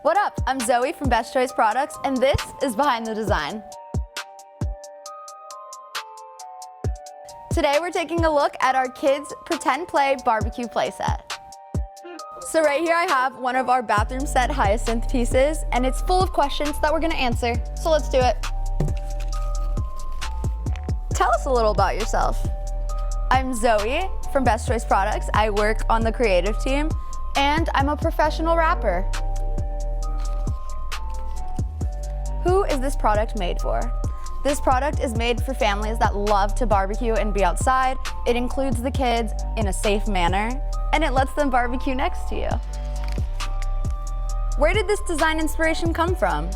What up? I'm Zoe from Best Choice Products, and this is Behind the Design. Today we're taking a look at our kids' pretend play barbecue playset. So right here I have one of our bathroom set hyacinth pieces, and it's full of questions that we're gonna answer. So let's do it. Tell us a little about yourself. I'm Zoe from Best Choice Products. I work on the creative team, and I'm a professional rapper. Who is this product made for? This product is made for families that love to barbecue and be outside. It includes the kids in a safe manner, and it lets them barbecue next to you. Where did this design inspiration come from?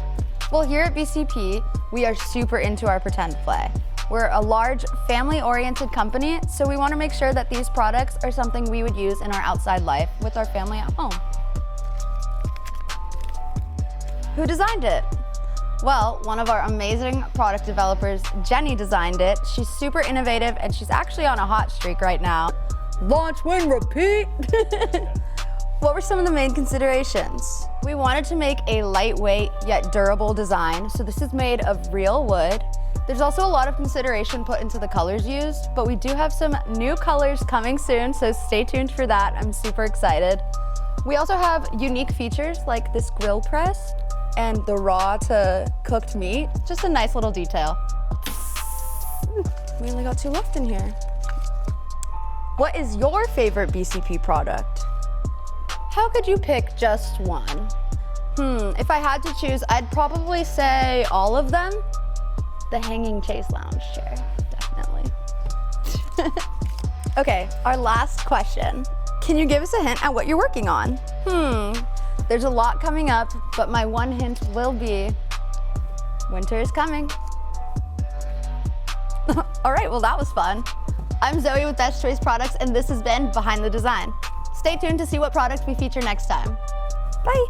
Well, here at BCP, we are super into our pretend play. We're a large family-oriented company, so we want to make sure that these products are something we would use in our outside life with our family at home. Who designed it? Well, one of our amazing product developers, Jenny, designed it. She's super innovative, and she's actually on a hot streak right now. Launch, win, repeat! What were some of the main considerations? We wanted to make a lightweight yet durable design, so this is made of real wood. There's also a lot of consideration put into the colors used, but we do have some new colors coming soon, so stay tuned for that. I'm super excited. We also have unique features like this grill press and the raw to cooked meat. Just a nice little detail. We only got 2 left in here. What is your favorite BCP product? How could you pick just one? If I had to choose, I'd probably say all of them. The hanging chase lounge chair, definitely. Okay, our last question. Can you give us a hint at what you're working on? There's a lot coming up, but my one hint will be winter is coming. All right, well that was fun. I'm Zoe with Best Choice Products, and this has been Behind the Design. Stay tuned to see what product we feature next time. Bye.